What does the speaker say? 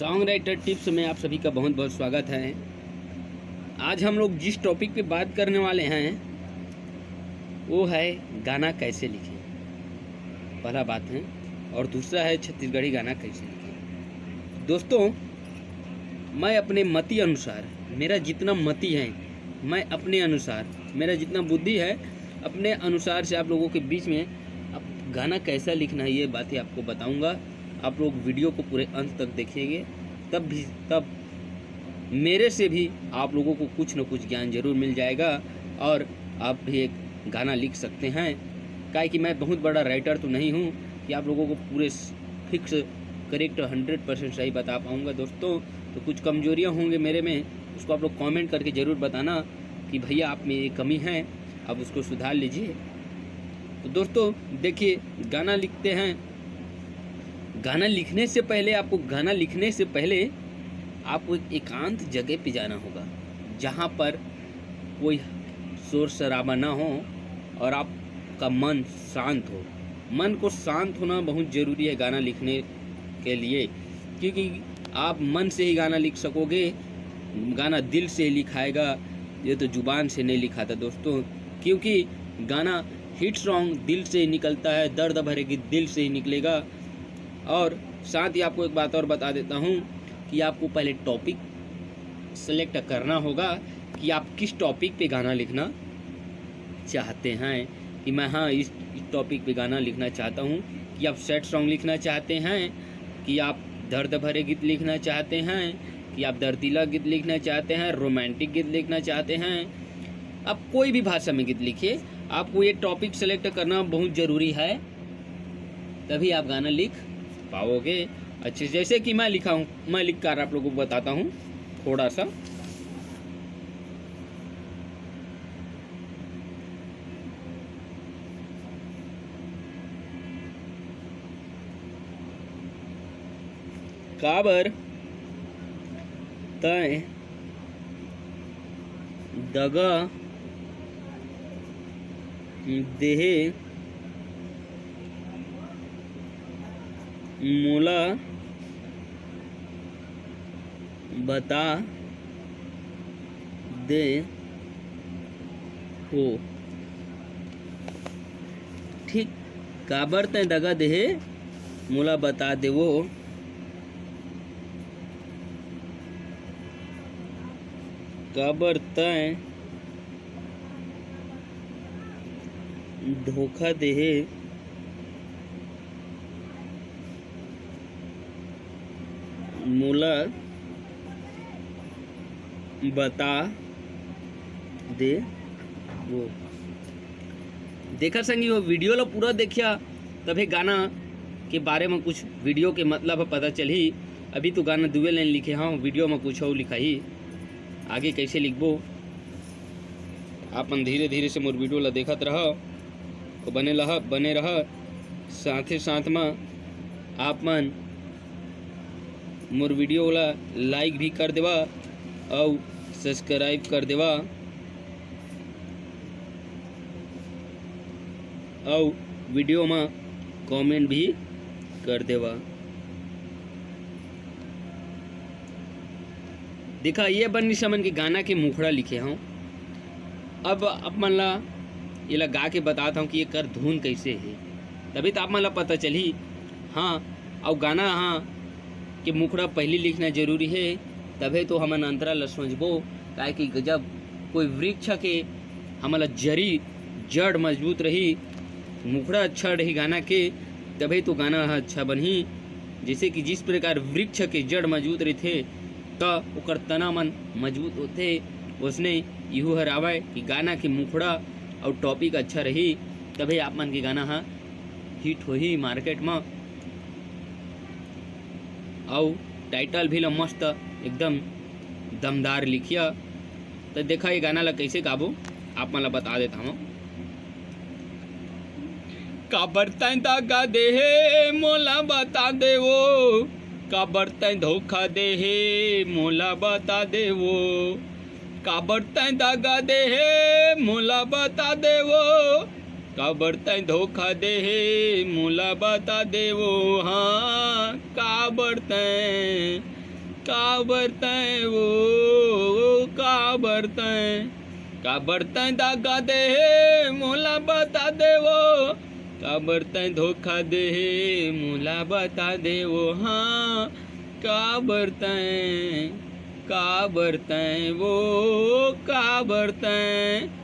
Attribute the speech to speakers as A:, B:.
A: Song writer tips में आप सभी का बहुत बहुत स्वागत है। आज हम लोग जिस टॉपिक पे बात करने वाले हैं वो है गाना कैसे लिखें, पहला बात है, और दूसरा है छत्तीसगढ़ी गाना कैसे लिखें। दोस्तों, मैं अपने मति अनुसार, मेरा जितना मति है, मैं अपने अनुसार, मेरा जितना बुद्धि है, अपने अनुसार से आप लोगों के बीच में अब गाना कैसा लिखना है ये बातें आपको बताऊंगा। आप लोग वीडियो को पूरे अंत तक देखेंगे, तब मेरे से भी आप लोगों को कुछ न कुछ ज्ञान जरूर मिल जाएगा और आप भी एक गाना लिख सकते हैं। काहे कि मैं बहुत बड़ा राइटर तो नहीं हूँ कि आप लोगों को पूरे फिक्स करेक्ट 100% सही बता पाऊँगा। दोस्तों, तो कुछ कमजोरियाँ होंगे मेरे में, उसको आप लोग कमेंट करके ज़रूर बताना कि भैया आप में ये कमी है, आप उसको सुधार लीजिए। तो दोस्तों देखिए, गाना लिखते हैं, गाना लिखने से पहले आपको एक एकांत जगह पे जाना होगा जहाँ पर कोई शोर शराबा ना हो और आपका मन शांत हो। मन को शांत होना बहुत ज़रूरी है गाना लिखने के लिए, क्योंकि आप मन से ही गाना लिख सकोगे। गाना दिल से लिखाएगा, ये तो जुबान से नहीं लिखाता दोस्तों, क्योंकि गाना हिट सॉन्ग दिल से ही निकलता है, दर्द भरे गीत दिल से ही निकलेगा। और साथ ही आपको एक बात और बता देता हूँ कि आपको पहले टॉपिक सेलेक्ट करना होगा कि आप किस टॉपिक पे गाना लिखना चाहते हैं। कि मैं इस टॉपिक पे गाना लिखना चाहता हूँ, कि आप सैड सॉन्ग लिखना चाहते हैं, कि आप दर्द भरे गीत लिखना चाहते हैं, कि आप दर्दीला गीत लिखना चाहते हैं, रोमांटिक गीत लिखना चाहते हैं। आप कोई भी भाषा में गीत लिखिए, आपको ये टॉपिक सेलेक्ट करना बहुत ज़रूरी है, तभी आप गाना लिख पाओगे अच्छे। जैसे कि मैं लिखा हूँ, मैं लिख कर आप लोगों को बताता हूँ थोड़ा सा। काबर तय दगा देहे मोला बता दे हो। ठीक, काबर तय दगा देहे मोला बता दे वो, काबर तय धोखा देहे मोला बता दे वो। देखा संगी, वो वीडियो ला पूरा देखिया तभी गाना के बारे में कुछ वीडियो के मतलब पता चली। अभी तो गाना दुए लाइन लिखे हाँ, वीडियो में कुछ और लिखा ही, आगे कैसे लिखबो आप मन धीरे धीरे से मोर वीडियो ला देखत रह, तो बने रह। साथ ही साथ में आप मन मोर वीडियो ला लाइक भी कर देवा और सब्सक्राइब कर देवा और वीडियो में कमेंट भी कर देवा। देखा, ये बन्नी समन के गाना के मुखड़ा लिखे हूँ। अब आप मन ला ये ला गा के बताता हूँ कि ये कर धुन कैसे है, तभी तो आप मन ला पता चली। हाँ, और गाना कि मुखड़ा पहले लिखना जरूरी है, तभी तो हमन अंतरा ल समझबो। काहे कि जब कोई वृक्ष के हमला जड़ मजबूत रही, मुखड़ा अच्छा रही गाना के, तभी तो गाना अच्छा बनही। जैसे कि जिस प्रकार वृक्ष के जड़ मजबूत रहते तो ओकर तना मन मजबूत होते, उसने यू हरावे कि गाना के मुखड़ा और टॉपिक अच्छा रही, तभी आप मन के गाना हिट होही मार्केट में। और टाइटल भी ला मस्त एकदम दमदार लिखिया। तो देखा ये गाना ला कैसे गाबो आप मन ला बता देता हूँ। काबर तै दागा देहे मोला बता दे वो, काबर तै धोखा देहे मोला बता दे वो, काबर तै दागा देहे मोला बता दे वो, काबर तै धोखा दे मोला बता देवो। हाँ, काबर तै का बरतन वो का बरतन दागा दे मोला बता दे वो, का बरतन धोखा दे मोला बता दे वो। हाँ का बरतन वो, का बरतन